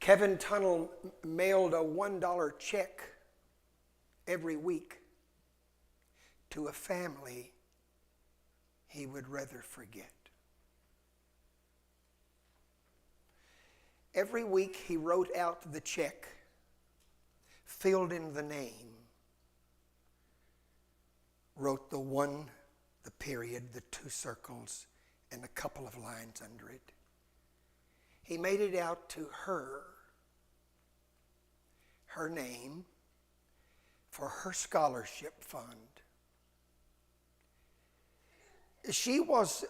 Kevin Tunnell mailed a $1 check every week to a family he would rather forget. Every week he wrote out the check, filled in the name, wrote the one, the period, the two circles, and a couple of lines under it. He made it out to her name, for her scholarship fund. She was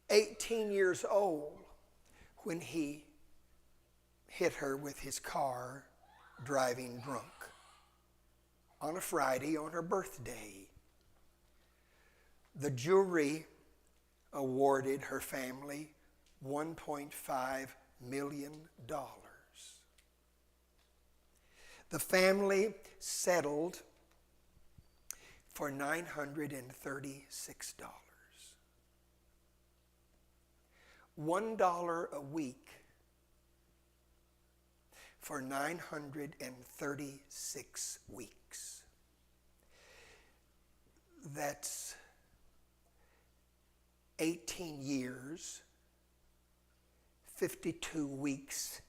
18 years old when he hit her with his car driving drunk on a Friday on her birthday. The jury awarded her family $1.5 million. The family settled for $936. $1 a week for 936 weeks. That's 18 years, 52 weeks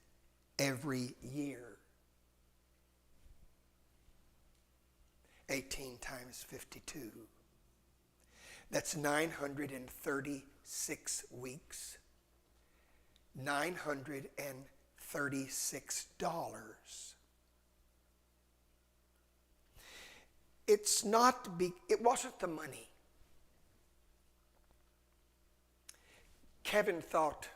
every year. 18 times 52. That's 936 weeks. $936. It wasn't the money. Kevin thought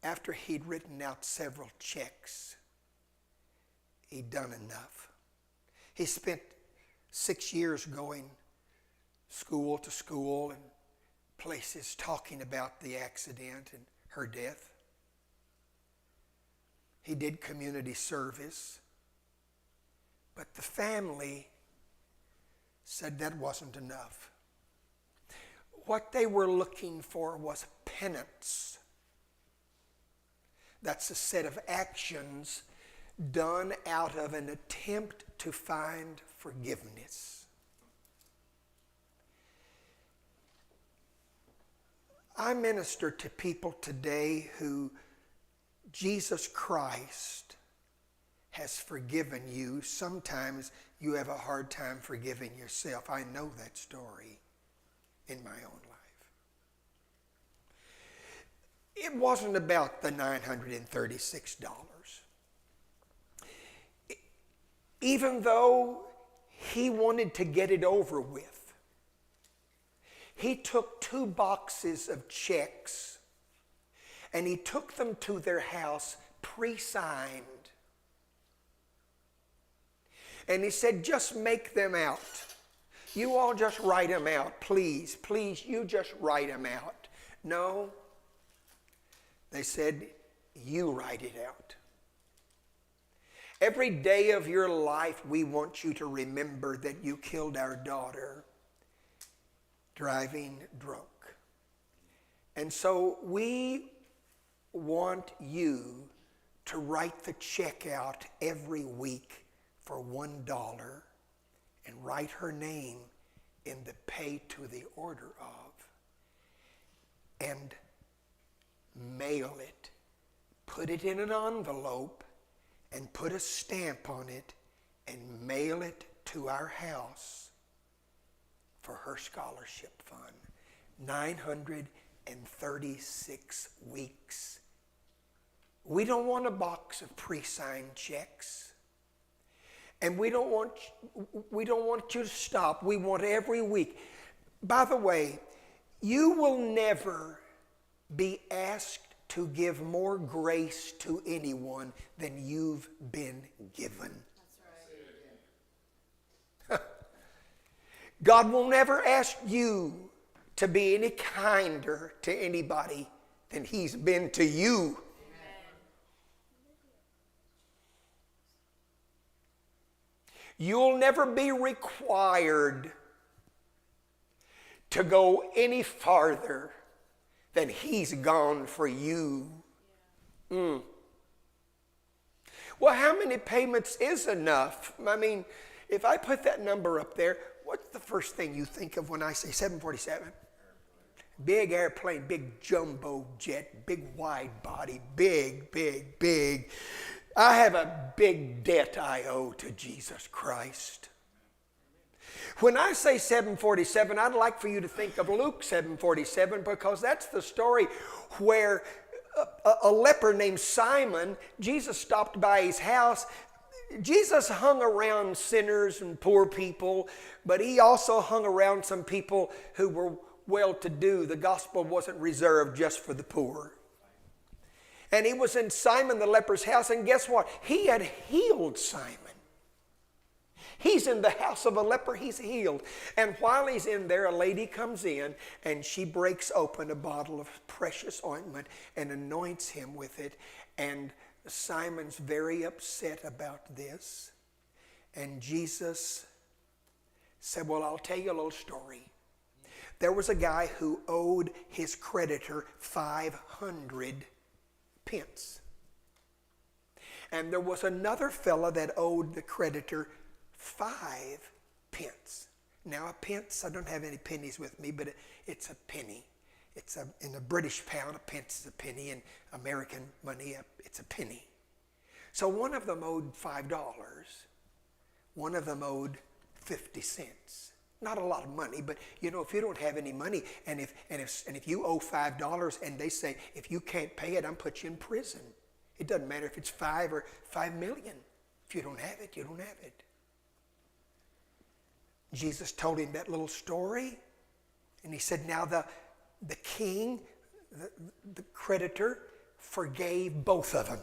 after he'd written out several checks, he'd done enough. He spent 6 years going school to school and places talking about the accident and her death. He did community service, but the family said that wasn't enough. What they were looking for was penance. That's a set of actions done out of an attempt to find forgiveness. I minister to people today who Jesus Christ has forgiven you. Sometimes you have a hard time forgiving yourself. I know that story in my own life. It wasn't about the $936. Even though he wanted to get it over with, he took 2 boxes of checks and he took them to their house pre-signed. And he said, just make them out. You all just write them out, please. Please, you just write them out. No, they said, you write it out. Every day of your life, we want you to remember that you killed our daughter driving drunk. And so we want you to write the check out every week for $1 and write her name in the pay to the order of and mail it. Put it in an envelope and put a stamp on it and mail it to our house for her scholarship fund. 936 weeks. We don't want a box of pre-signed checks. And we don't want you to stop. We want every week. By the way, you will never be asked to give more grace to anyone than you've been given. That's right. God will never ask you to be any kinder to anybody than he's been to you. Amen. You'll never be required to go any farther than he's gone for you. Well, how many payments is enough? I mean, if I put that number up there, what's the first thing you think of when I say 747? Big airplane, big jumbo jet, big wide body, big, big, big. I have a big debt I owe to Jesus Christ. When I say 747, I'd like for you to think of Luke 7:47, because that's the story where a leper named Simon, Jesus stopped by his house. Jesus hung around sinners and poor people, but he also hung around some people who were well-to-do. The gospel wasn't reserved just for the poor. And he was in Simon the leper's house, and guess what? He had healed Simon. He's in the house of a leper, he's healed. And while he's in there, a lady comes in and she breaks open a bottle of precious ointment and anoints him with it. And Simon's very upset about this. And Jesus said, well, I'll tell you a little story. There was a guy who owed his creditor 500 pence. And there was another fella that owed the creditor 5 pence. Now a pence, I don't have any pennies with me, but it's a penny. In a British pound, a pence is a penny. In American money, it's a penny. So one of them owed $5. One of them owed 50 cents. Not a lot of money, but you know, if you don't have any money, and if you owe $5 and they say, if you can't pay it, I'm put you in prison. It doesn't matter if it's 5 or 5 million. If you don't have it, you don't have it. Jesus told him that little story, and he said, now the king, the creditor, forgave both of them.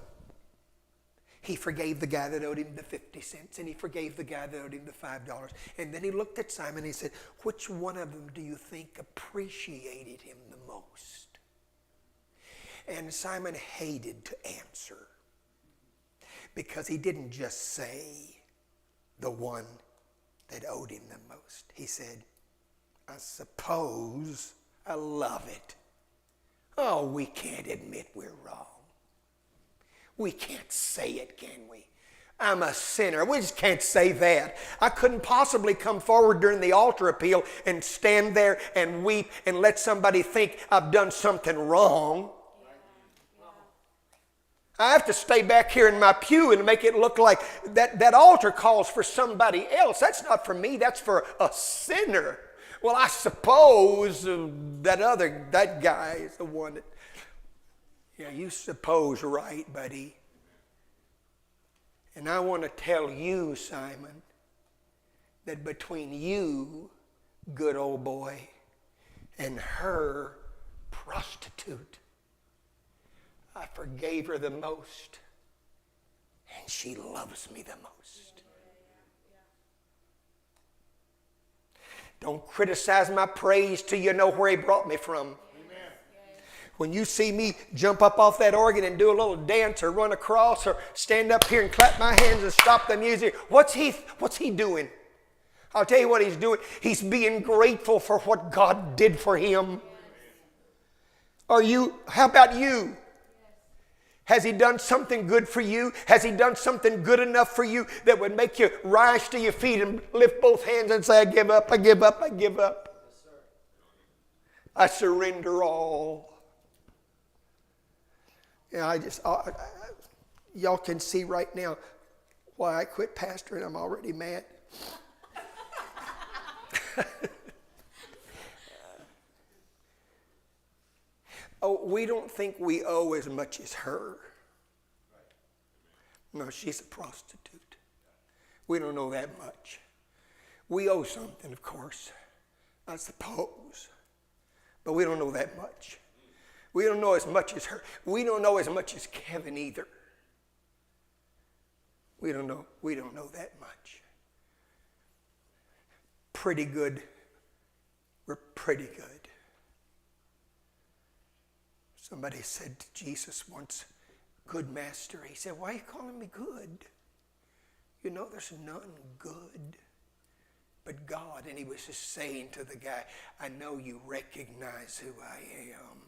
He forgave the guy that owed him the 50 cents, and he forgave the guy that owed him the $5. And then he looked at Simon and he said, which one of them do you think appreciated him the most? And Simon hated to answer, because he didn't just say the one that owed him the most. He said, I suppose I love it. Oh, we can't admit we're wrong. We can't say it, can we? I'm a sinner. We just can't say that. I couldn't possibly come forward during the altar appeal and stand there and weep and let somebody think I've done something wrong. I have to stay back here in my pew and make it look like that altar calls for somebody else. That's not for me. That's for a sinner. Well, I suppose that guy is the one that... Yeah, you suppose right, buddy. And I want to tell you, Simon, that between you, good old boy, and her, prostitute, I forgave her the most, and she loves me the most. Don't criticize my praise till you know where he brought me from. When you see me jump up off that organ and do a little dance or run across or stand up here and clap my hands and stop the music, what's he doing? I'll tell you what he's doing. He's being grateful for what God did for him. How about you? Has he done something good for you? Has he done something good enough for you that would make you rise to your feet and lift both hands and say, I give up, I give up, I give up. Yes, sir. I surrender all. Yeah, y'all can see right now why I quit pastoring. I'm already mad. Oh, we don't think we owe as much as her. No, she's a prostitute. We don't know that much. We owe something, of course, I suppose, but we don't know that much. We don't know as much as her. We don't know as much as Kevin either. We don't know that much. Pretty good. We're pretty good. Somebody said to Jesus once, good master. He said, why are you calling me good? You know there's none good but God. And he was just saying to the guy, I know you recognize who I am.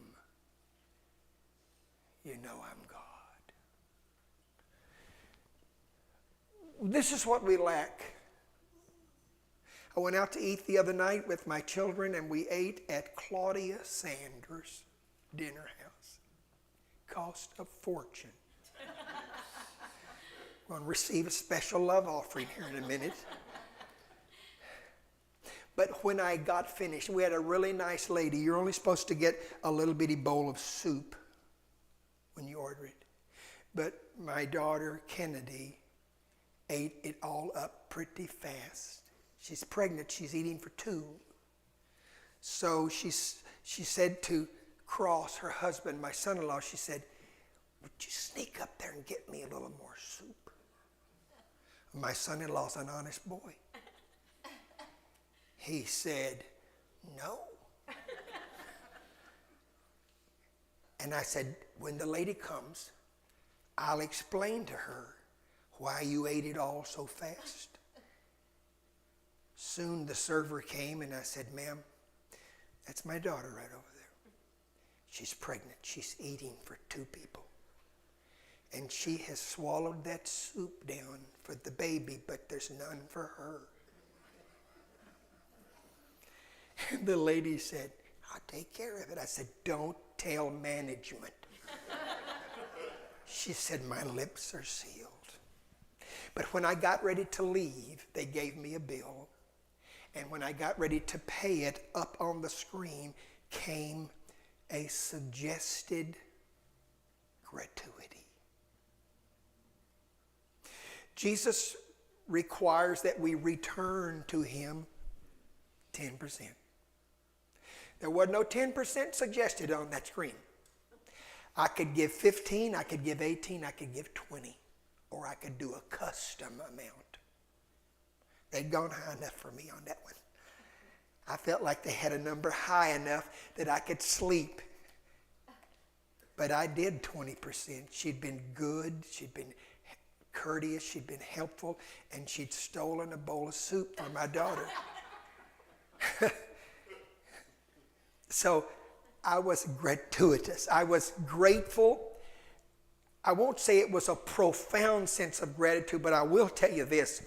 You know I'm God. This is what we lack. I went out to eat the other night with my children, and we ate at Claudia Sanders' dinner house. Cost a fortune. We're going to receive a special love offering here in a minute. But when I got finished, we had a really nice lady. You're only supposed to get a little bitty bowl of soup when you order it. But my daughter, Kennedy, ate it all up pretty fast. She's pregnant. She's eating for 2. So she said to Cross, her husband, my son-in-law, she said, would you sneak up there and get me a little more soup? My son-in-law's an honest boy. He said, no. And I said, when the lady comes, I'll explain to her why you ate it all so fast. Soon the server came and I said, ma'am, that's my daughter right over there. She's pregnant. She's eating for 2 people. And she has swallowed that soup down for the baby, but there's none for her. And the lady said, I'll take care of it. I said, don't tell management. She said, my lips are sealed. But when I got ready to leave, they gave me a bill. And when I got ready to pay it, up on the screen came a suggested gratuity. Jesus requires that we return to him 10%. There was no 10% suggested on that screen. I could give 15, I could give 18, I could give 20, or I could do a custom amount. They'd gone high enough for me on that one. I felt like they had a number high enough that I could sleep. But I did 20%. She'd been good, she'd been courteous, she'd been helpful, and she'd stolen a bowl of soup for my daughter. So I was gratuitous. I was grateful. I won't say it was a profound sense of gratitude, but I will tell you this.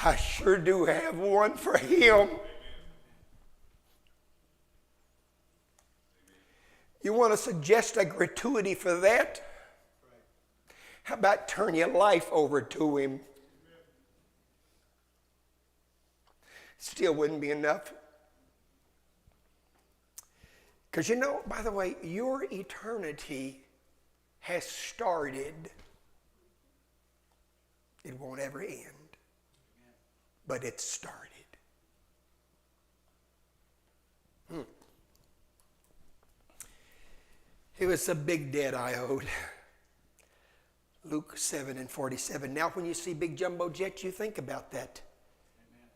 I sure do have one for him. You want to suggest a gratuity for that? How about turn your life over to him? Still wouldn't be enough. Because you know, by the way, your eternity has started. It won't ever end, but it started. It was a big debt I owed. Luke 7:47. Now when you see big jumbo jets, you think about that. Amen.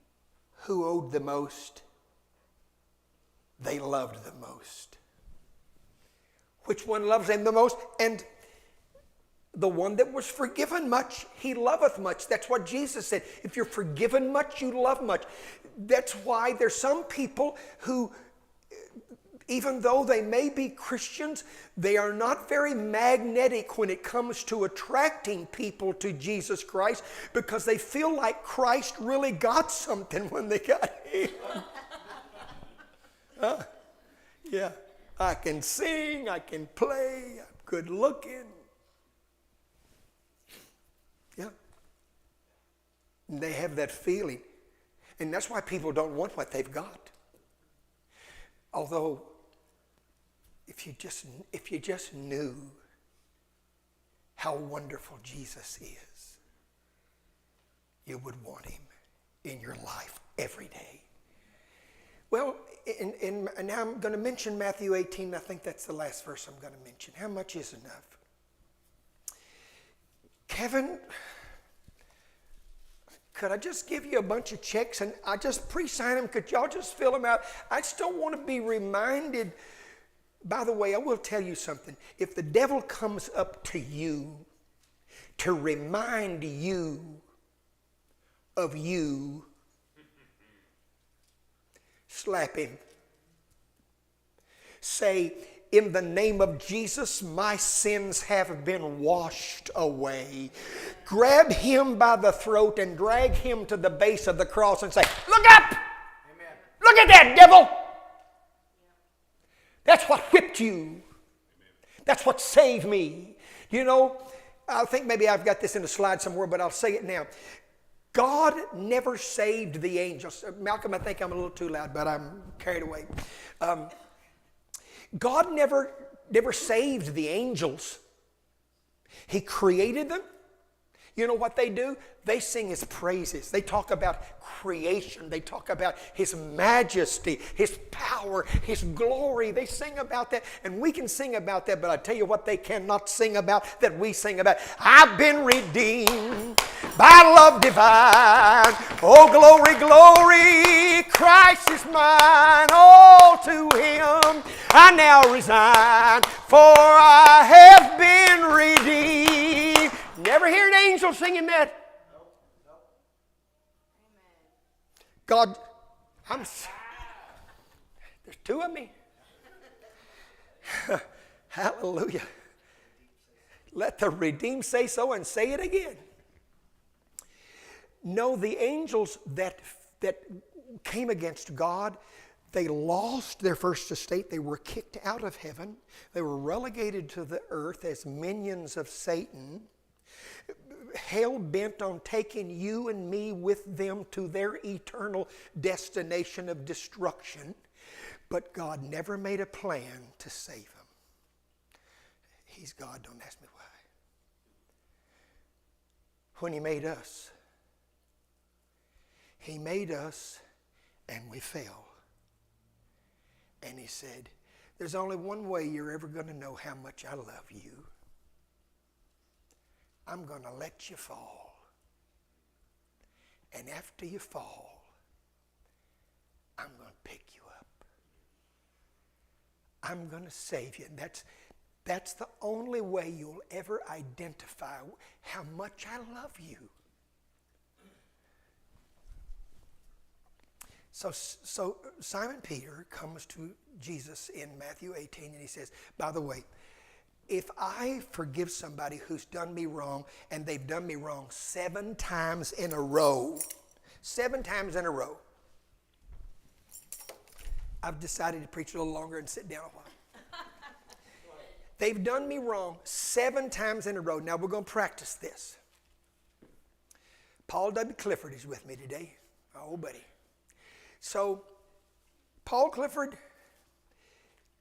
Who owed the most? They loved the most. Which one loves him the most? And the one that was forgiven much, he loveth much. That's what Jesus said. If you're forgiven much, you love much. That's why there's some people who, even though they may be Christians, they are not very magnetic when it comes to attracting people to Jesus Christ, because they feel like Christ really got something when they got him. Yeah, I can sing, I can play, I'm good looking. Yeah. And they have that feeling. And that's why people don't want what they've got. Although, if you just knew how wonderful Jesus is, you would want him in your life every day. Well, and now I'm going to mention Matthew 18. I think that's the last verse I'm going to mention. How much is enough? Kevin, could I just give you a bunch of checks and I just pre-sign them? Could y'all just fill them out? I still want to be reminded. By the way, I will tell you something. If the devil comes up to you to remind you of you, slap him. Say, in the name of Jesus, my sins have been washed away. Grab him by the throat and drag him to the base of the cross and say, look up! Amen. Look at that, devil! That's what whipped you. That's what saved me. You know, I think maybe I've got this in a slide somewhere, but I'll say it now. God never saved the angels. Malcolm, I think I'm a little too loud, but I'm carried away. God never saved the angels. He created them. You know what they do? They sing his praises. They talk about creation. They talk about his majesty, his power, his glory. They sing about that, and we can sing about that, but I tell you what they cannot sing about that we sing about. I've been redeemed by love divine. Oh, glory, glory, Christ is mine. All to him I now resign, for I have been redeemed. Never hear an angel singing that. God, there's two of me. Hallelujah. Let the redeemed say so and say it again. No, the angels that came against God, they lost their first estate. They were kicked out of heaven. They were relegated to the earth as minions of Satan, hell-bent on taking you and me with them to their eternal destination of destruction. But God never made a plan to save them. He's God, don't ask me why. When he made us and we fell. And he said, there's only one way you're ever going to know how much I love you. I'm going to let you fall. And after you fall, I'm going to pick you up. I'm going to save you. And that's the only way you'll ever identify how much I love you. So Simon Peter comes to Jesus in Matthew 18 and he says, by the way, if I forgive somebody who's done me wrong and they've done me wrong 7 times in a row, I've decided to preach a little longer and sit down a while. They've done me wrong 7 times in a row. Now we're going to practice this. Paul W. Clifford is with me today, my old buddy. So Paul Clifford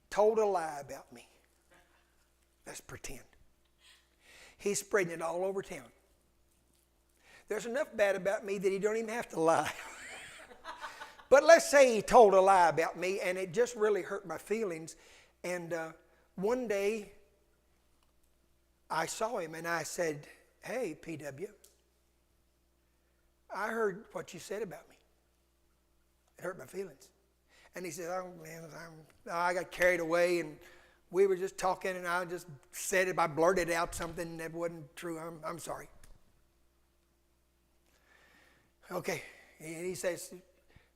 told a lie about me. Let's pretend. He's spreading it all over town. There's enough bad about me that he don't even have to lie. But let's say he told a lie about me and it just really hurt my feelings. And one day I saw him and I said, hey, PW, I heard what you said about me. It hurt my feelings. And he said, oh man, I got carried away and we were just talking and I just said it. I blurted out something that wasn't true. I'm sorry. Okay. And he says,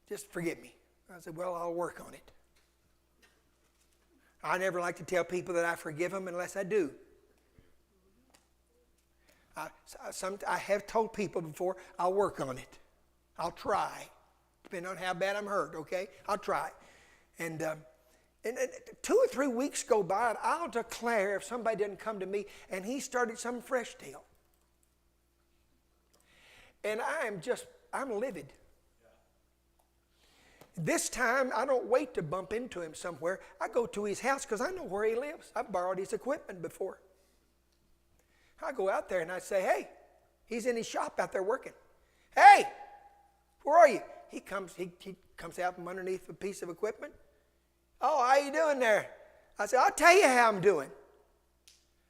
just forgive me. I said, well, I'll work on it. I never like to tell people that I forgive them unless I do. I have told people before, I'll work on it. I'll try. Depending on how bad I'm hurt, okay? I'll try. And 2 or 3 weeks go by, and I'll declare if somebody didn't come to me and he started some fresh deal. And I'm livid. This time, I don't wait to bump into him somewhere. I go to his house because I know where he lives. I've borrowed his equipment before. I go out there and I say, hey, he's in his shop out there working. Hey, where are you? He comes out from underneath a piece of equipment. Oh, how you doing there? I said, I'll tell you how I'm doing.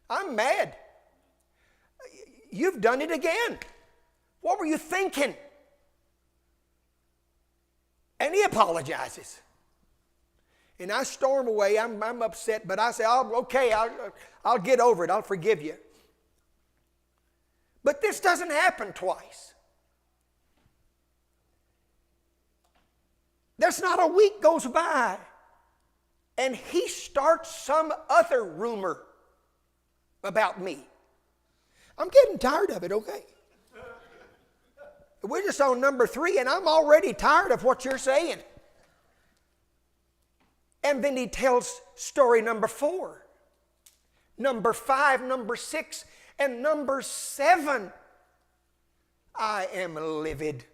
I'm mad. You've done it again. What were you thinking? And he apologizes. And I storm away. I'm upset, but I say, oh, okay, I'll get over it. I'll forgive you. But this doesn't happen twice. There's not a week goes by and he starts some other rumor about me. I'm getting tired of it, okay? We're just on number 3, and I'm already tired of what you're saying. And then he tells story number 4, number 5, number 6, and number 7. I am livid.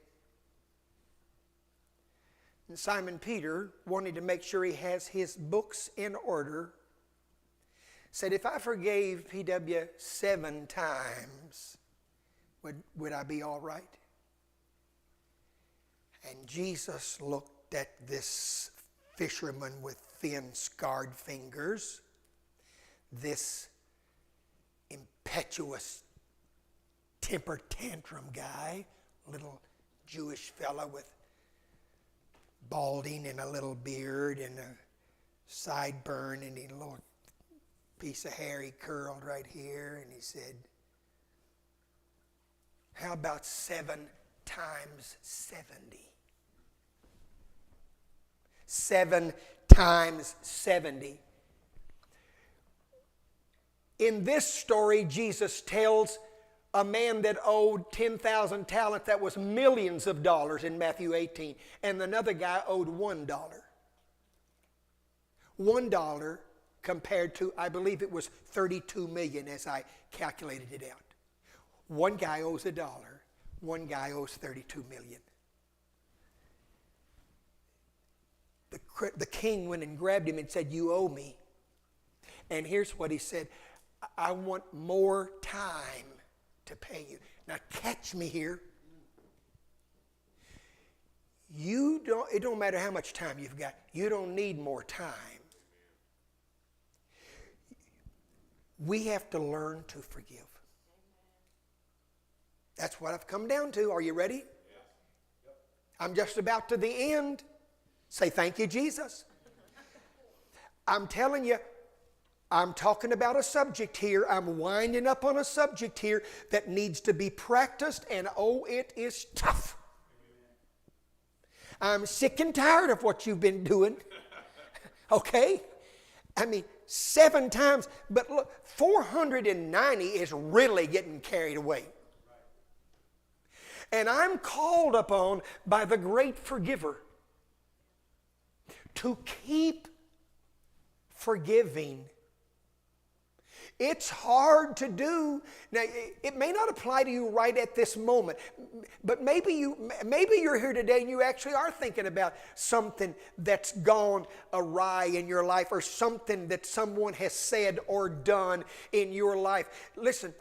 And Simon Peter, wanting to make sure he has his books in order, said, if I forgave PW 7 times, would I be all right? And Jesus looked at this fisherman with thin, scarred fingers, this impetuous, temper tantrum guy, little Jewish fella with balding and a little beard and a sideburn and a little piece of hair he curled right here, and he said, how about 7 times 70? 7 times 70. In this story, Jesus tells a man that owed 10,000 talents, that was millions of dollars in Matthew 18, and another guy owed $1. $1 compared to, I believe it was 32 million as I calculated it out. One guy owes $1, one guy owes 32 million. The king went and grabbed him and said, you owe me. And here's what he said, I want more time to pay you. Now catch me here. It don't matter how much time you've got. You don't need more time. We have to learn to forgive. That's what I've come down to. Are you ready? I'm just about to the end. Say, thank you, Jesus. I'm telling you, I'm talking about a subject here. I'm winding up on a subject here that needs to be practiced, and oh, it is tough. I'm sick and tired of what you've been doing. Okay? I mean, 7 times, but look, 490 is really getting carried away. And I'm called upon by the great forgiver to keep forgiving. It's hard to do. Now, it may not apply to you right at this moment, but maybe you're here today and you actually are thinking about something that's gone awry in your life, or something that someone has said or done in your life. Listen.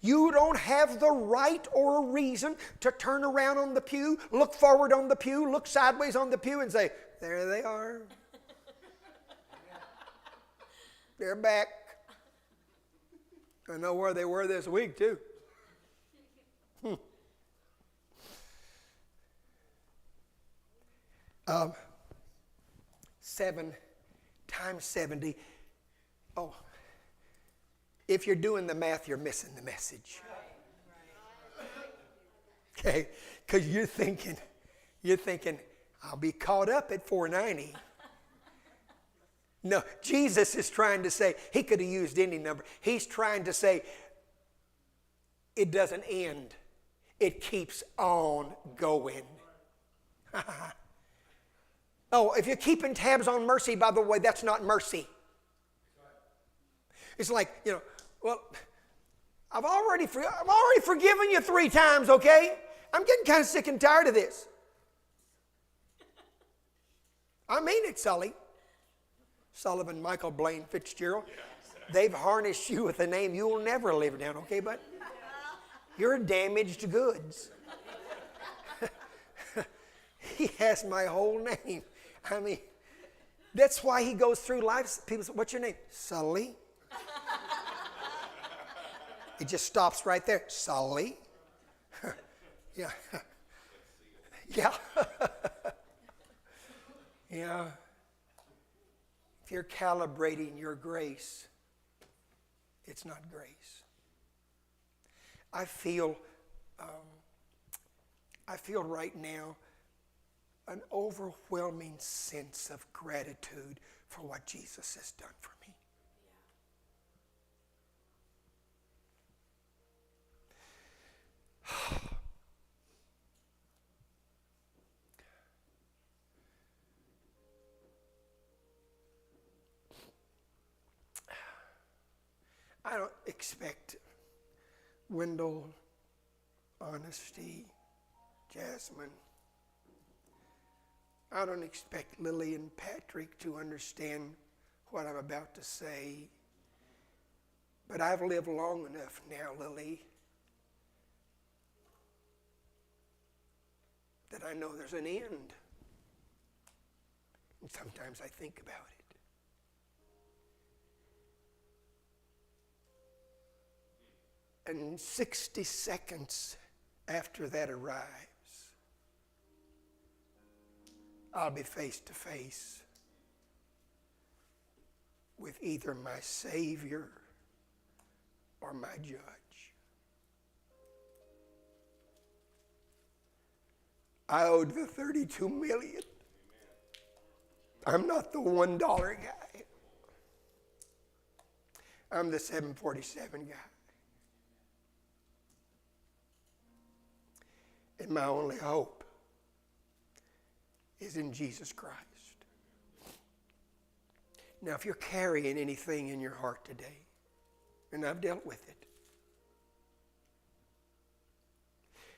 You don't have the right or reason to turn around on the pew, look forward on the pew, look sideways on the pew and say, there they are. They're back. I know where they were this week too. 7 times 70. Oh, if you're doing the math, you're missing the message. Okay, because you're thinking, I'll be caught up at 490. No, Jesus is trying to say, he could have used any number. He's trying to say, it doesn't end. It keeps on going. Oh, if you're keeping tabs on mercy, by the way, that's not mercy. It's like, well, I've already forgiven you 3 times, okay? I'm getting kind of sick and tired of this. I mean it, Sully. Sullivan, Michael, Blaine, Fitzgerald. They've harnessed you with a name you will never live down, okay, bud? You're damaged goods. He has my whole name. I mean, that's why he goes through life. People say, what's your name? Sully. It just stops right there. Sully. Yeah. Yeah. Yeah. If you're calibrating your grace, it's not grace. I feel right now an overwhelming sense of gratitude for what Jesus has done for me. I don't expect Wendell, Honesty, Jasmine. I don't expect Lily and Patrick to understand what I'm about to say. But I've lived long enough now, Lily, that I know there's an end. And sometimes I think about it. And 60 seconds after that arrives, I'll be face to face with either my Savior or my Judge. I owed the $32 million. I'm not the $1 guy. I'm the 747 guy. And my only hope is in Jesus Christ. Now, if you're carrying anything in your heart today, and I've dealt with it,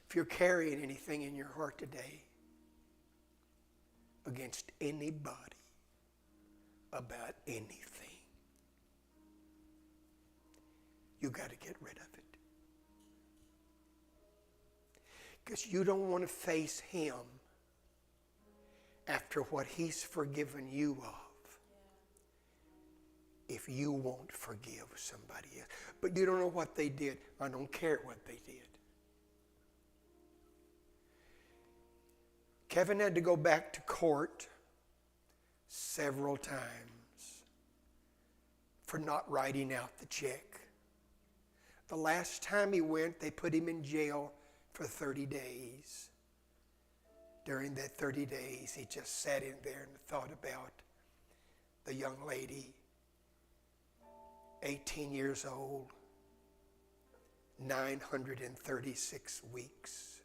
if you're carrying anything in your heart today against anybody about anything, you got to get rid of it. Because you don't want to face him after what he's forgiven you of if you won't forgive somebody else. But you don't know what they did. I don't care what they did. Kevin had to go back to court several times for not writing out the check. The last time he went, they put him in jail for 30 days. During that 30 days, he just sat in there and thought about the young lady, 18 years old, 936 weeks.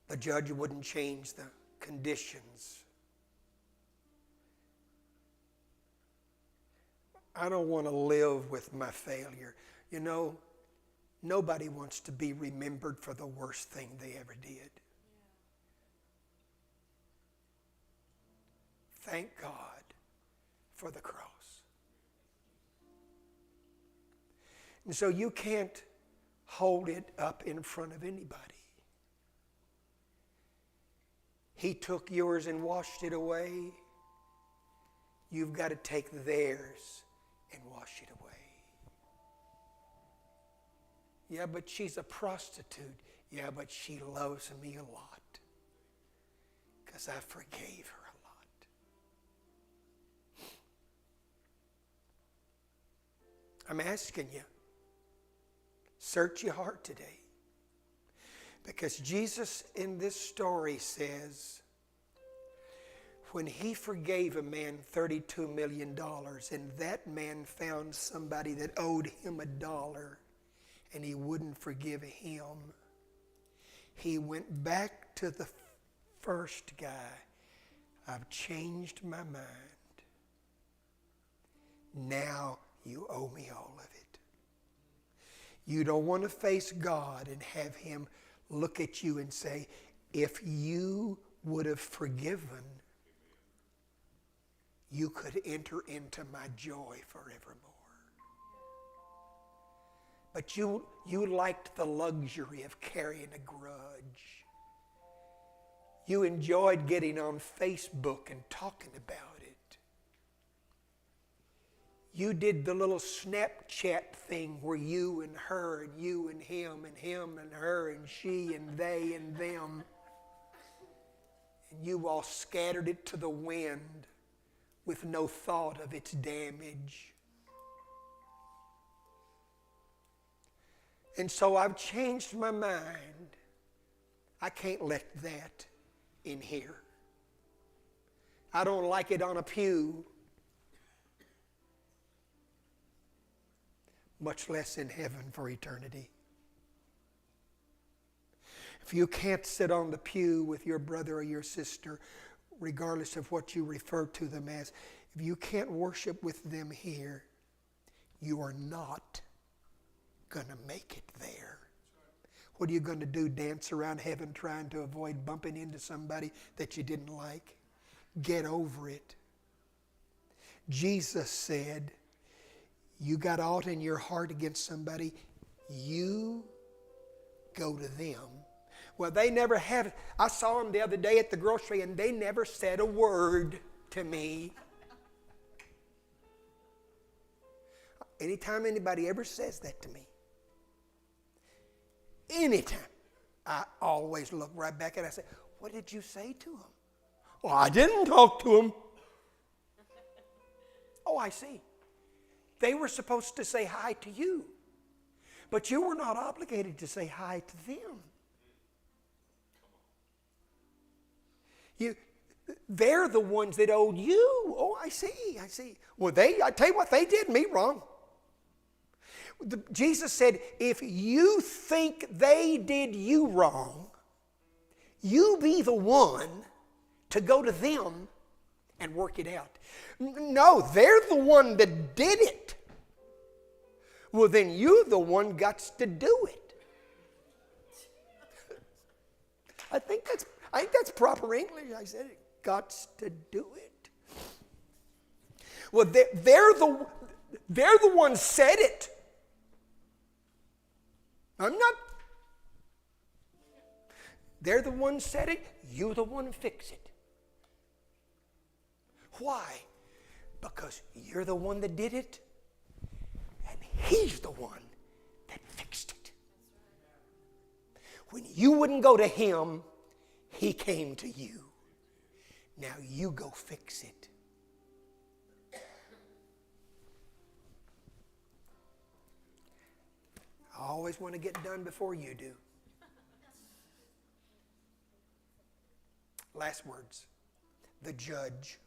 The judge wouldn't change the conditions. I don't want to live with my failure. You know, nobody wants to be remembered for the worst thing they ever did. Thank God for the cross. And so you can't hold it up in front of anybody. He took yours and washed it away. You've got to take theirs and wash it away. Yeah, but she's a prostitute. Yeah, but she loves me a lot because I forgave her a lot. I'm asking you, search your heart today. Because Jesus in this story says, when he forgave a man $32 million and that man found somebody that owed him $1 and he wouldn't forgive him, he went back to the first guy. I've changed my mind. Now you owe me all of it. You don't want to face God and have him look at you and say, if you would have forgiven, you could enter into my joy forevermore. But you liked the luxury of carrying a grudge. You enjoyed getting on Facebook and talking about it. You did the little Snapchat thing where you and her and you and him and her and she and they and them. And you all scattered it to the wind with no thought of its damage. And so I've changed my mind. I can't let that in here. I don't like it on a pew, much less in heaven for eternity. If you can't sit on the pew with your brother or your sister, regardless of what you refer to them as, if you can't worship with them here, you are not going to make it there. What are you going to do? Dance around heaven trying to avoid bumping into somebody that you didn't like? Get over it. Jesus said, you got aught in your heart against somebody, you go to them. Well, they never have. I saw them the other day at the grocery and they never said a word to me. Anytime anybody ever says that to me, anytime, I always look right back and I say, what did you say to him? Well, I didn't talk to him. Oh, I see. They were supposed to say hi to you, but you were not obligated to say hi to them. They're the ones that owed you. Oh, I see. Well, I tell you what, they did me wrong. Jesus said, if you think they did you wrong, you be the one to go to them and work it out. No, they're the one that did it. Well, then you the one got to do it. I think that's proper English. I said it. Got to do it. Well, they're the ones said it. I'm not. They're the ones said it. You the one fix it. Why? Because you're the one that did it, and he's the one that fixed it. When you wouldn't go to him, he came to you. Now you go fix it. I always want to get done before you do. Last words. The judge.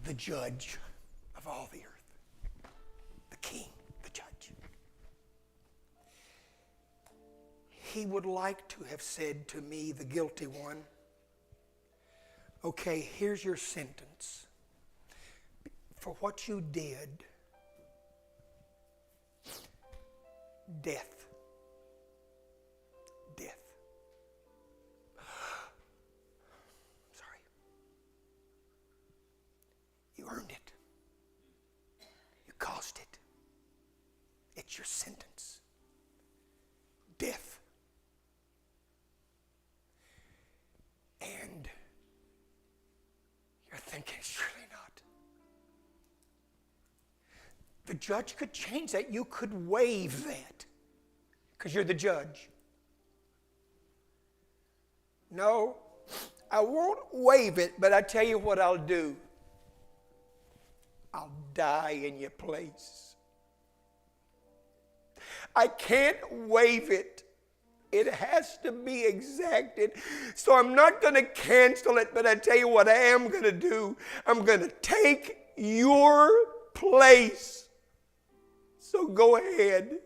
The judge of all the earth. The king, the judge. He would like to have said to me, the guilty one, okay, here's your sentence. For what you did, death. Death. Sorry. You earned it. You caused it. It's your sentence. Death. And you're thinking, surely not. The judge could change that. You could waive that because you're the judge. No, I won't waive it, but I tell you what I'll do. I'll die in your place. I can't waive it. It has to be exacted. So I'm not going to cancel it, but I tell you what I am going to do. I'm going to take your place. So go ahead.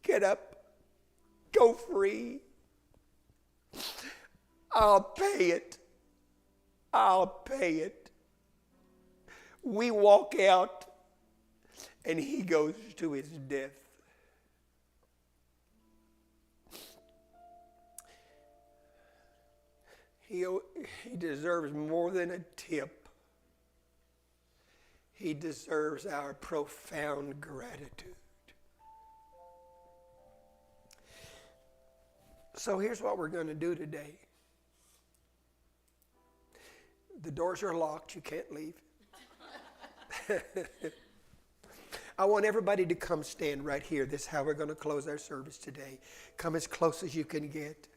Get up. Go free. I'll pay it. I'll pay it. We walk out and he goes to his death. He deserves more than a tip. He deserves our profound gratitude. So here's what we're going to do today. The doors are locked. You can't leave. I want everybody to come stand right here. This is how we're going to close our service today. Come as close as you can get.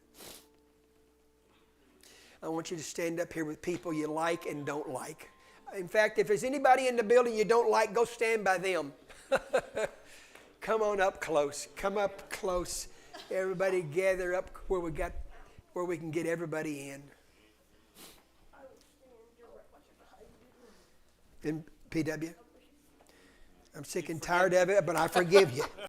I want you to stand up here with people you like and don't like. In fact, if there's anybody in the building you don't like, go stand by them. Come on up close. Come up close. Everybody gather up where we can get everybody in. In PW? I'm sick and tired of it, but I forgive you.